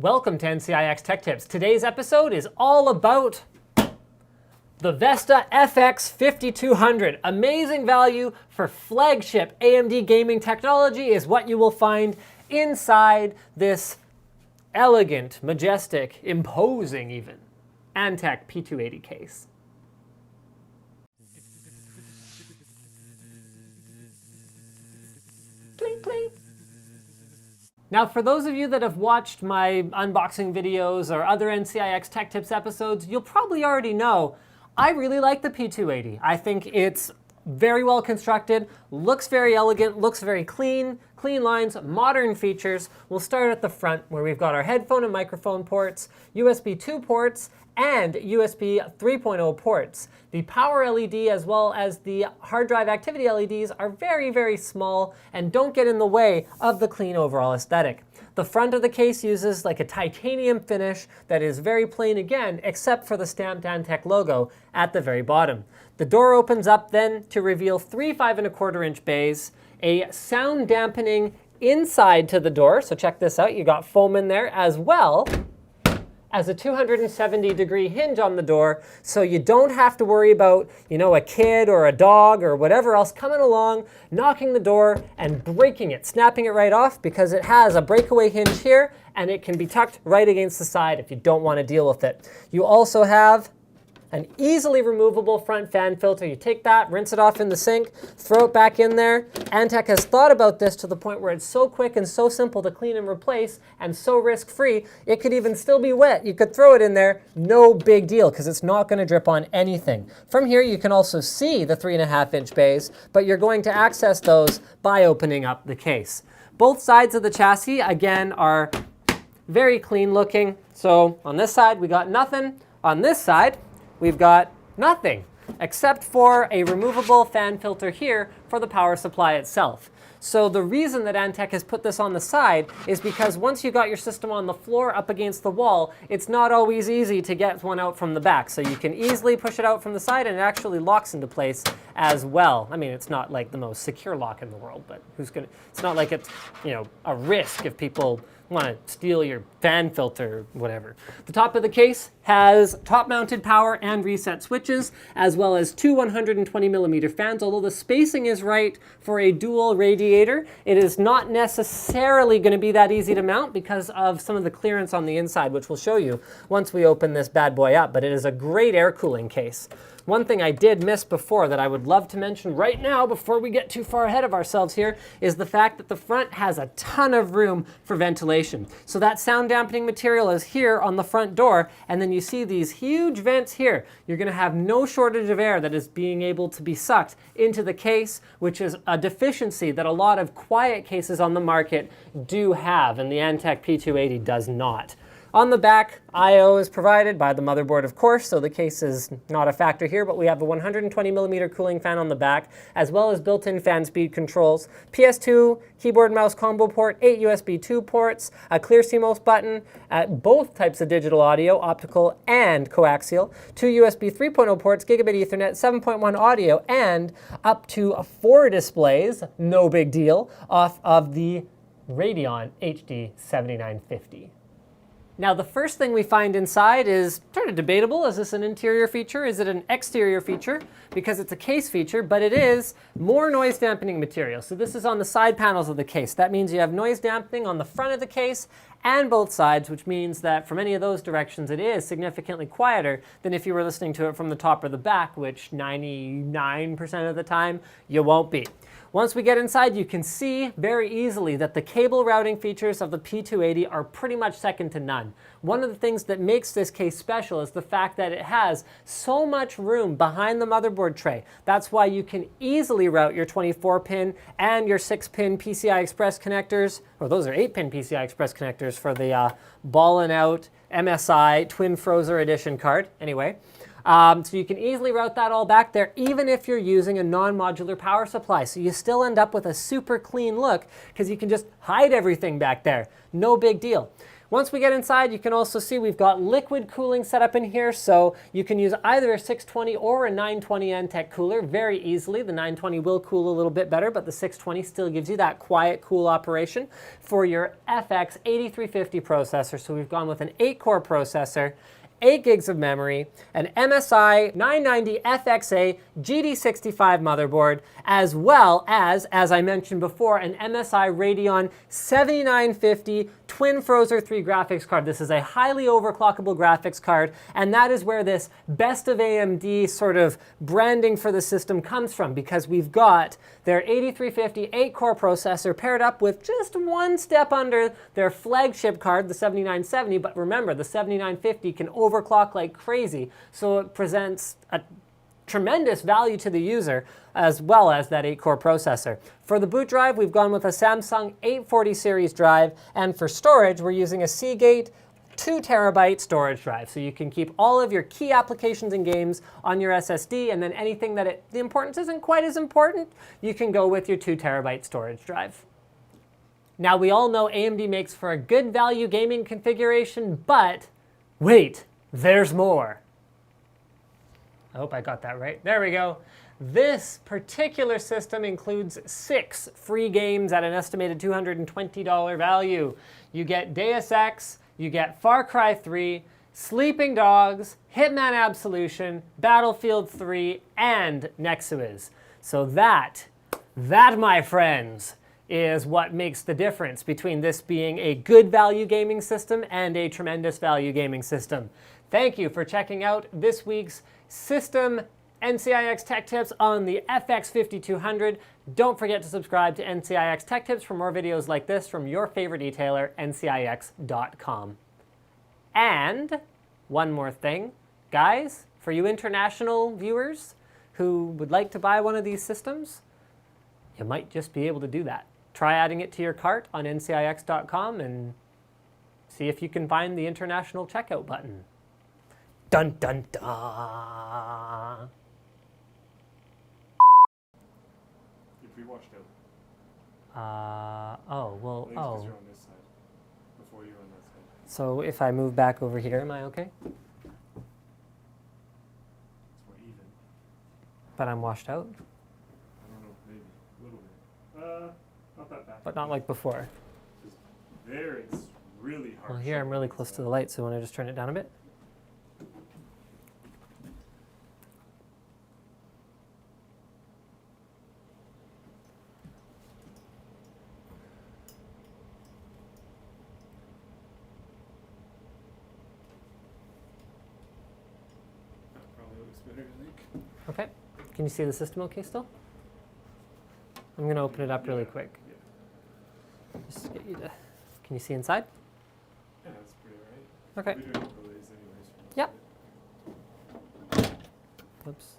Welcome to NCIX Tech Tips. Today's episode is all about the Vesta FX 5200. Amazing value for flagship AMD gaming technology is what you will find inside this elegant, majestic, imposing even, Antec P280 case. Clink, clink. Now, for those of you that have watched my unboxing videos or other NCIX Tech Tips episodes, you'll probably already know I really like the P280. I think it's very well constructed, looks very elegant, looks very clean, clean lines, modern features. We'll start at the front where we've got our headphone and microphone ports, USB 2 ports, and USB 3.0 ports. The power LED as well as the hard drive activity LEDs are very, very small and don't get in the way of the clean overall aesthetic. The front of the case uses like a titanium finish that is very plain again, except for the stamped Antec logo at the very bottom. The door opens up then to reveal three 5¼ bays, a sound dampening inside to the door. So check this out, you got foam in there as well as a 270-degree hinge on the door, so you don't have to worry about, a kid or a dog or whatever else coming along, knocking the door and breaking it, snapping it right off, because it has a breakaway hinge here and it can be tucked right against the side if you don't want to deal with it. You also have an easily removable front fan filter. You take that, rinse it off in the sink, throw it back in there. Antec has thought about this to the point where it's so quick and so simple to clean and replace and so risk-free, it could even still be wet. You could throw it in there, no big deal, because it's not going to drip on anything. From here, you can also see the 3.5-inch bays, but you're going to access those by opening up the case. Both sides of the chassis, again, are very clean looking. So on this side, we got nothing. On this side, we've got nothing except for a removable fan filter here for the power supply itself. So the reason that Antec has put this on the side is because once you got your system on the floor up against the wall, it's not always easy to get one out from the back. So you can easily push it out from the side and it actually locks into place as well. I mean, it's not like the most secure lock in the world, but it's not like it's, a risk if people want to steal your fan filter or whatever. The top of the case has top-mounted power and reset switches, as well as two 120mm fans. Although the spacing is right for a dual radiator, it is not necessarily going to be that easy to mount because of some of the clearance on the inside, which we'll show you once we open this bad boy up. But it is a great air cooling case. One thing I did miss before that I would love to mention right now before we get too far ahead of ourselves here is the fact that the front has a ton of room for ventilation. So that sound dampening material is here on the front door, and then you see these huge vents here. You're going to have no shortage of air that is being able to be sucked into the case, which is a deficiency that a lot of quiet cases on the market do have, and the Antec P280 does not. On the back, I/O is provided by the motherboard, of course, so the case is not a factor here, but we have a 120mm cooling fan on the back, as well as built-in fan speed controls, PS2, keyboard and mouse combo port, 8 USB 2 ports, a clear CMOS button, both types of digital audio, optical and coaxial, 2 USB 3.0 ports, gigabit Ethernet, 7.1 audio, and up to 4 displays, no big deal, off of the Radeon HD 7950. Now, the first thing we find inside is sort of debatable. Is this an interior feature? Is it an exterior feature? Because it's a case feature, but it is more noise dampening material. So this is on the side panels of the case. That means you have noise dampening on the front of the case and both sides, which means that from any of those directions, it is significantly quieter than if you were listening to it from the top or the back, which 99% of the time you won't be. Once we get inside, you can see very easily that the cable routing features of the P280 are pretty much second to none. One of the things that makes this case special is the fact that it has so much room behind the motherboard tray. That's why you can easily route your 24-pin and your 6-pin PCI Express connectors, or those are 8-pin PCI Express connectors for the Ballin' Out MSI Twin Frozer Edition card. Anyway. So you can easily route that all back there, even if you're using a non-modular power supply. So you still end up with a super clean look because you can just hide everything back there. No big deal. Once we get inside, you can also see we've got liquid cooling set up in here, so you can use either a 620 or a 920 NTEC cooler very easily. The 920 will cool a little bit better, but the 620 still gives you that quiet, cool operation for your FX 8350 processor. So we've gone with an 8-core processor, 8 gigs of memory, an MSI 990 FXA GD65 motherboard, as well as I mentioned before, an MSI Radeon 7950 Twin Frozr 3 graphics card. This is a highly overclockable graphics card, and that is where this best of AMD sort of branding for the system comes from, because we've got their 8350 8-core processor paired up with just one step under their flagship card, the 7970, but remember, the 7950 can overclock like crazy, so it presents a tremendous value to the user, as well as that 8-core processor. For the boot drive, we've gone with a Samsung 840 series drive, and for storage, we're using a Seagate 2 terabyte storage drive. So you can keep all of your key applications and games on your SSD, and then anything that the importance isn't quite as important, you can go with your 2 terabyte storage drive. Now, we all know AMD makes for a good value gaming configuration, but wait, there's more. I hope I got that right. There we go. This particular system includes 6 free games at an estimated $220 value. You get Deus Ex, you get Far Cry 3, Sleeping Dogs, Hitman Absolution, Battlefield 3, and Nexuiz. So that, my friends, is what makes the difference between this being a good value gaming system and a tremendous value gaming system. Thank you for checking out this week's System NCIX Tech Tips on the FX 5200. Don't forget to subscribe to NCIX Tech Tips for more videos like this from your favorite e-tailer, ncix.com. And one more thing, guys, for you international viewers who would like to buy one of these systems, you might just be able to do that. Try adding it to your cart on ncix.com and see if you can find the international checkout button. Dun dun dun. If we washed out. Oh, well, Because you're on this side. Before you're on that side. So if I move back over here, am I okay? It's more even. But I'm washed out? I don't know, maybe. A little bit. Not that bad. But not like before. There it's really hard. Well, here I'm really close to the light, so want to just turn it down a bit? Okay. Can you see the system okay still? I'm going to open it up really quick. Yeah. Just to get you to... Can you see inside? Yeah, that's pretty right. Okay. We're doing overlays anyways. Yep. Whoops.